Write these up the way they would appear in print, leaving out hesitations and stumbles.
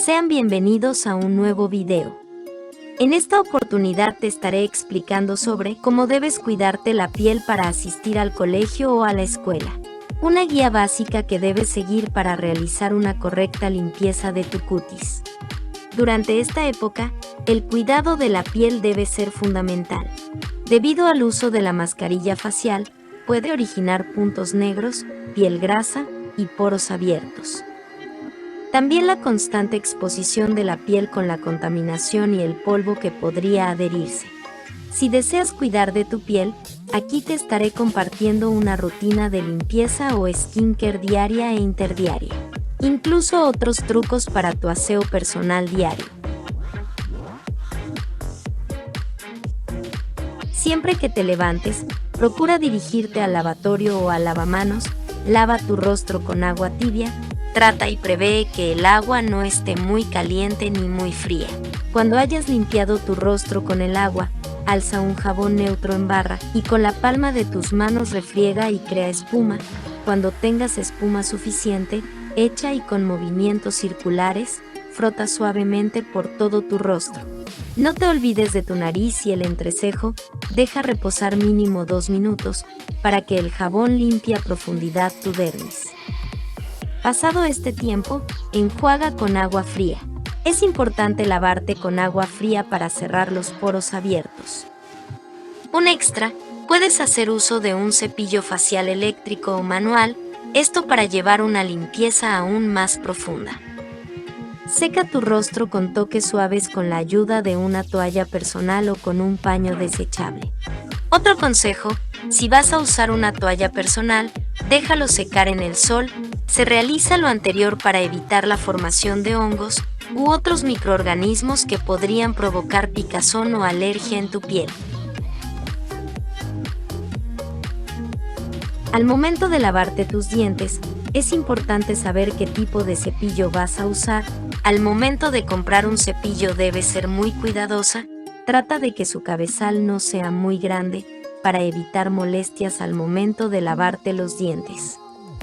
Sean bienvenidos a un nuevo video. En esta oportunidad te estaré explicando sobre cómo debes cuidarte la piel para asistir al colegio o a la escuela. Una guía básica que debes seguir para realizar una correcta limpieza de tu cutis. Durante esta época, el cuidado de la piel debe ser fundamental. Debido al uso de la mascarilla facial, puede originar puntos negros, piel grasa y poros abiertos. También la constante exposición de la piel con la contaminación y el polvo que podría adherirse. Si deseas cuidar de tu piel, aquí te estaré compartiendo una rutina de limpieza o skincare diaria e interdiaria. Incluso otros trucos para tu aseo personal diario. Siempre que te levantes, procura dirigirte al lavatorio o al lavamanos, lava tu rostro con agua tibia, trata y prevé que el agua no esté muy caliente ni muy fría. Cuando hayas limpiado tu rostro con el agua, alza un jabón neutro en barra y con la palma de tus manos refriega y crea espuma. Cuando tengas espuma suficiente, echa y con movimientos circulares, frota suavemente por todo tu rostro. No te olvides de tu nariz y el entrecejo, deja reposar mínimo 2 minutos para que el jabón limpie a profundidad tu dermis. Pasado este tiempo, enjuaga con agua fría. Es importante lavarte con agua fría para cerrar los poros abiertos. Un extra, puedes hacer uso de un cepillo facial eléctrico o manual, esto para llevar una limpieza aún más profunda. Seca tu rostro con toques suaves con la ayuda de una toalla personal o con un paño desechable. Otro consejo, si vas a usar una toalla personal, déjalo secar en el sol. Se realiza lo anterior para evitar la formación de hongos u otros microorganismos que podrían provocar picazón o alergia en tu piel. Al momento de lavarte tus dientes, es importante saber qué tipo de cepillo vas a usar. Al momento de comprar un cepillo debes ser muy cuidadosa, trata de que su cabezal no sea muy grande, para evitar molestias al momento de lavarte los dientes.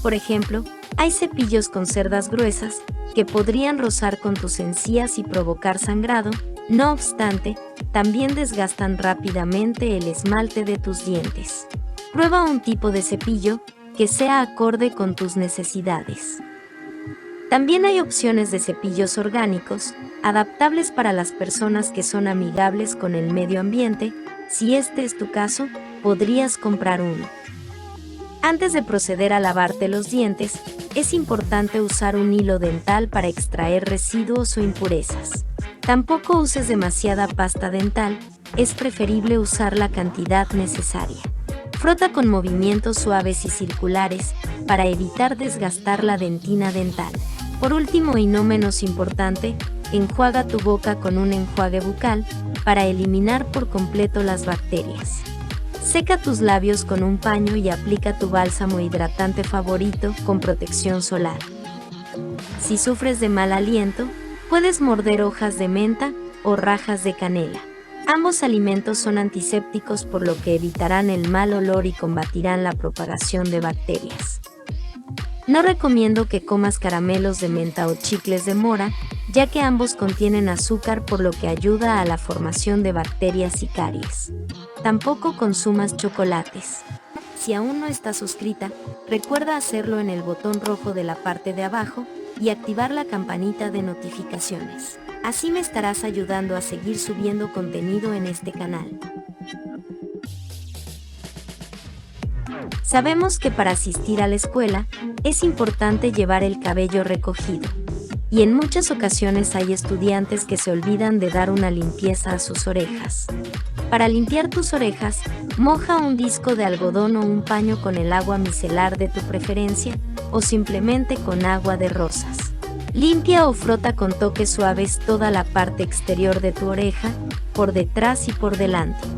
Por ejemplo, hay cepillos con cerdas gruesas, que podrían rozar con tus encías y provocar sangrado, no obstante, también desgastan rápidamente el esmalte de tus dientes. Prueba un tipo de cepillo que sea acorde con tus necesidades. También hay opciones de cepillos orgánicos, adaptables para las personas que son amigables con el medio ambiente. Si este es tu caso, podrías comprar uno. Antes de proceder a lavarte los dientes, es importante usar un hilo dental para extraer residuos o impurezas. Tampoco uses demasiada pasta dental, es preferible usar la cantidad necesaria. Frota con movimientos suaves y circulares, para evitar desgastar la dentina dental. Por último y no menos importante, enjuaga tu boca con un enjuague bucal, para eliminar por completo las bacterias. Seca tus labios con un paño y aplica tu bálsamo hidratante favorito con protección solar. Si sufres de mal aliento, puedes morder hojas de menta o rajas de canela. Ambos alimentos son antisépticos, por lo que evitarán el mal olor y combatirán la propagación de bacterias. No recomiendo que comas caramelos de menta o chicles de mora, ya que ambos contienen azúcar, por lo que ayuda a la formación de bacterias y caries. Tampoco consumas chocolates. Si aún no estás suscrita, recuerda hacerlo en el botón rojo de la parte de abajo y activar la campanita de notificaciones. Así me estarás ayudando a seguir subiendo contenido en este canal. Sabemos que para asistir a la escuela, es importante llevar el cabello recogido. Y en muchas ocasiones hay estudiantes que se olvidan de dar una limpieza a sus orejas. Para limpiar tus orejas, moja un disco de algodón o un paño con el agua micelar de tu preferencia, o simplemente con agua de rosas. Limpia o frota con toques suaves toda la parte exterior de tu oreja, por detrás y por delante.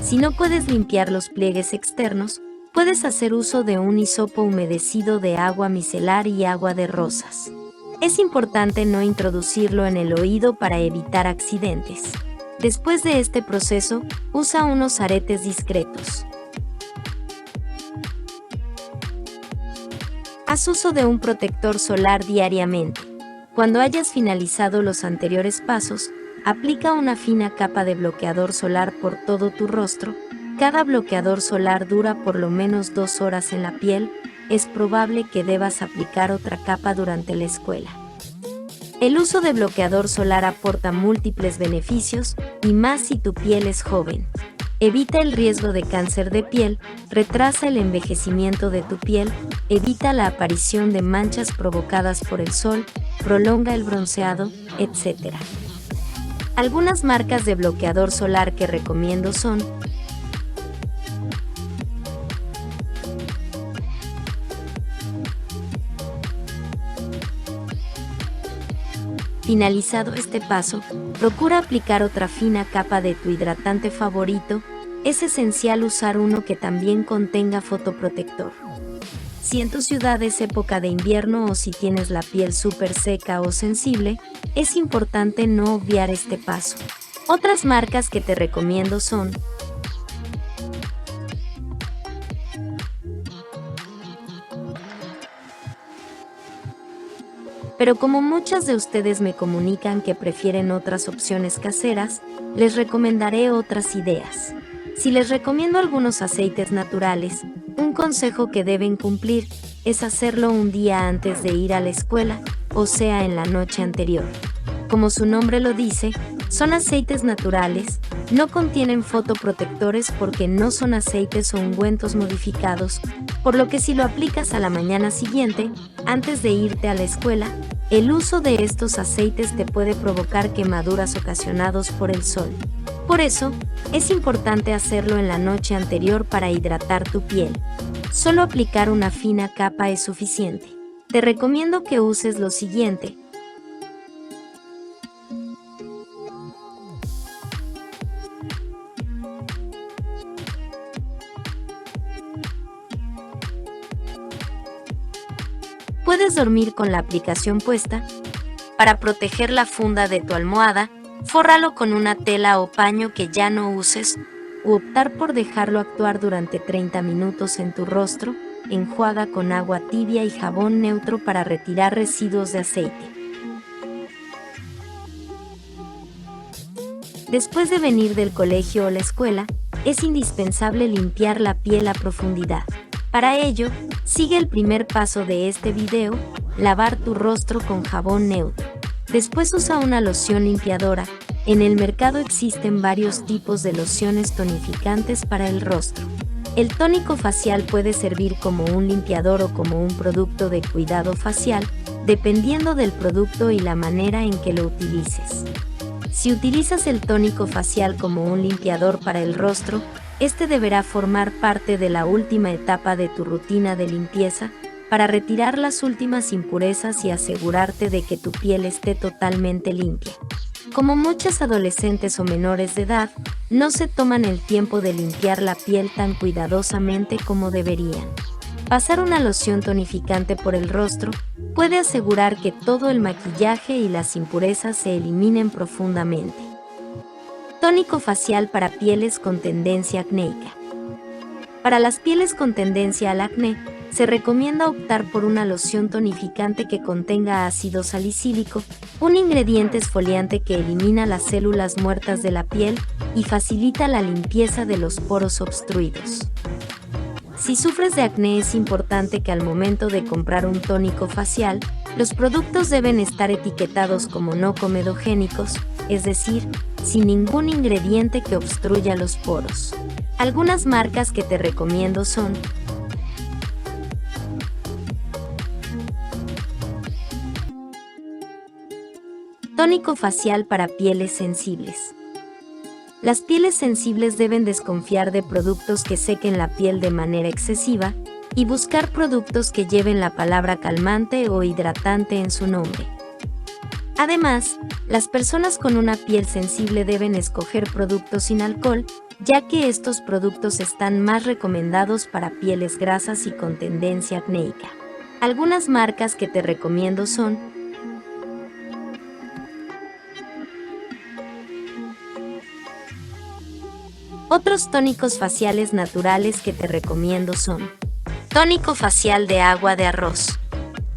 Si no puedes limpiar los pliegues externos, puedes hacer uso de un hisopo humedecido de agua micelar y agua de rosas. Es importante no introducirlo en el oído para evitar accidentes. Después de este proceso, usa unos aretes discretos. Haz uso de un protector solar diariamente. Cuando hayas finalizado los anteriores pasos, aplica una fina capa de bloqueador solar por todo tu rostro. Cada bloqueador solar dura por lo menos 2 horas en la piel. Es probable que debas aplicar otra capa durante la escuela. El uso de bloqueador solar aporta múltiples beneficios, y más si tu piel es joven. Evita el riesgo de cáncer de piel, retrasa el envejecimiento de tu piel, evita la aparición de manchas provocadas por el sol, prolonga el bronceado, etc. Algunas marcas de bloqueador solar que recomiendo son: finalizado este paso, procura aplicar otra fina capa de tu hidratante favorito. Es esencial usar uno que también contenga fotoprotector. Si en tu ciudad es época de invierno o si tienes la piel súper seca o sensible, es importante no obviar este paso. Otras marcas que te recomiendo son: pero como muchas de ustedes me comunican que prefieren otras opciones caseras, les recomendaré otras ideas. Si les recomiendo algunos aceites naturales, un consejo que deben cumplir es hacerlo un día antes de ir a la escuela, o sea, en la noche anterior. Como su nombre lo dice, son aceites naturales, no contienen fotoprotectores porque no son aceites o ungüentos modificados, por lo que si lo aplicas a la mañana siguiente, antes de irte a la escuela, el uso de estos aceites te puede provocar quemaduras ocasionados por el sol. Por eso, es importante hacerlo en la noche anterior para hidratar tu piel. Solo aplicar una fina capa es suficiente. Te recomiendo que uses lo siguiente: puedes dormir con la aplicación puesta. Para proteger la funda de tu almohada, fórralo con una tela o paño que ya no uses, u optar por dejarlo actuar durante 30 minutos en tu rostro. Enjuaga con agua tibia y jabón neutro para retirar residuos de aceite. Después de venir del colegio o la escuela, es indispensable limpiar la piel a profundidad. Para ello, sigue el primer paso de este video: lavar tu rostro con jabón neutro. Después usa una loción limpiadora. En el mercado existen varios tipos de lociones tonificantes para el rostro. El tónico facial puede servir como un limpiador o como un producto de cuidado facial, dependiendo del producto y la manera en que lo utilices. Si utilizas el tónico facial como un limpiador para el rostro, este deberá formar parte de la última etapa de tu rutina de limpieza para retirar las últimas impurezas y asegurarte de que tu piel esté totalmente limpia. Como muchas adolescentes o menores de edad, no se toman el tiempo de limpiar la piel tan cuidadosamente como deberían. Pasar una loción tonificante por el rostro puede asegurar que todo el maquillaje y las impurezas se eliminen profundamente. Tónico facial para pieles con tendencia acnéica. Para las pieles con tendencia al acné, se recomienda optar por una loción tonificante que contenga ácido salicílico, un ingrediente exfoliante que elimina las células muertas de la piel y facilita la limpieza de los poros obstruidos. Si sufres de acné, es importante que al momento de comprar un tónico facial, los productos deben estar etiquetados como no comedogénicos, es decir, sin ningún ingrediente que obstruya los poros. Algunas marcas que te recomiendo son: tónico facial para pieles sensibles. Las pieles sensibles deben desconfiar de productos que sequen la piel de manera excesiva y buscar productos que lleven la palabra calmante o hidratante en su nombre. Además, las personas con una piel sensible deben escoger productos sin alcohol, ya que estos productos están más recomendados para pieles grasas y con tendencia acnéica. Algunas marcas que te recomiendo son: otros tónicos faciales naturales que te recomiendo son: tónico facial de agua de arroz.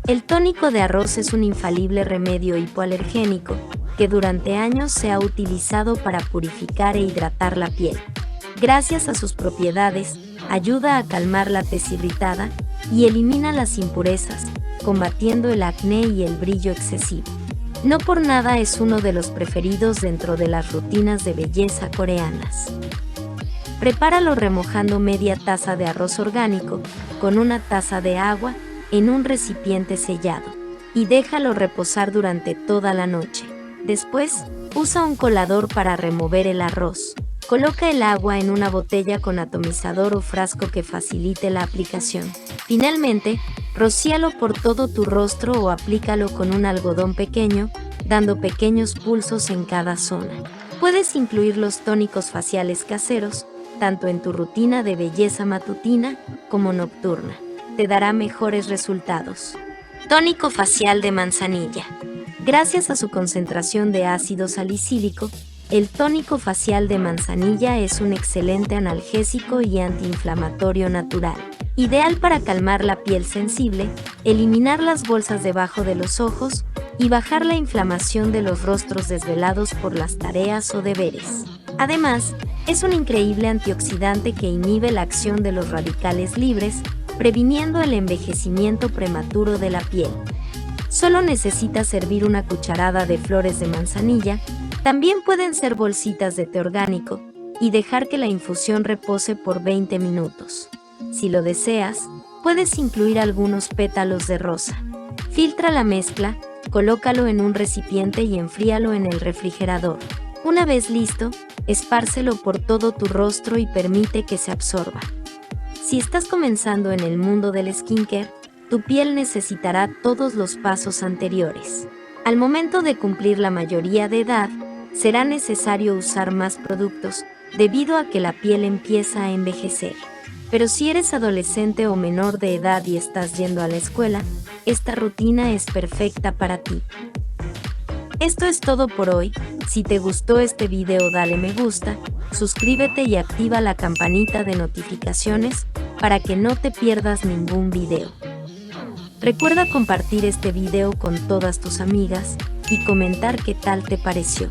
El tónico de arroz es un infalible remedio hipoalergénico que durante años se ha utilizado para purificar e hidratar la piel. Gracias a sus propiedades, ayuda a calmar la tez irritada y elimina las impurezas, combatiendo el acné y el brillo excesivo. No por nada es uno de los preferidos dentro de las rutinas de belleza coreanas. Prepáralo remojando media taza de arroz orgánico con una taza de agua en un recipiente sellado y déjalo reposar durante toda la noche. Después, usa un colador para remover el arroz. Coloca el agua en una botella con atomizador o frasco que facilite la aplicación. Finalmente, rocíalo por todo tu rostro o aplícalo con un algodón pequeño, dando pequeños pulsos en cada zona. Puedes incluir los tónicos faciales caseros, tanto en tu rutina de belleza matutina como nocturna. Te dará mejores resultados. Tónico facial de manzanilla. Gracias a su concentración de ácido salicílico, el tónico facial de manzanilla es un excelente analgésico y antiinflamatorio natural, ideal para calmar la piel sensible, eliminar las bolsas debajo de los ojos y bajar la inflamación de los rostros desvelados por las tareas o deberes. Además, es un increíble antioxidante que inhibe la acción de los radicales libres, previniendo el envejecimiento prematuro de la piel. Solo necesitas servir una cucharada de flores de manzanilla, también pueden ser bolsitas de té orgánico, y dejar que la infusión repose por 20 minutos. Si lo deseas, puedes incluir algunos pétalos de rosa. Filtra la mezcla, colócalo en un recipiente y enfríalo en el refrigerador. Una vez listo, espárcelo por todo tu rostro y permite que se absorba. Si estás comenzando en el mundo del skincare, tu piel necesitará todos los pasos anteriores. Al momento de cumplir la mayoría de edad, será necesario usar más productos, debido a que la piel empieza a envejecer. Pero si eres adolescente o menor de edad y estás yendo a la escuela, esta rutina es perfecta para ti. Esto es todo por hoy. Si te gustó este video, dale me gusta, suscríbete y activa la campanita de notificaciones para que no te pierdas ningún video. Recuerda compartir este video con todas tus amigas y comentar qué tal te pareció.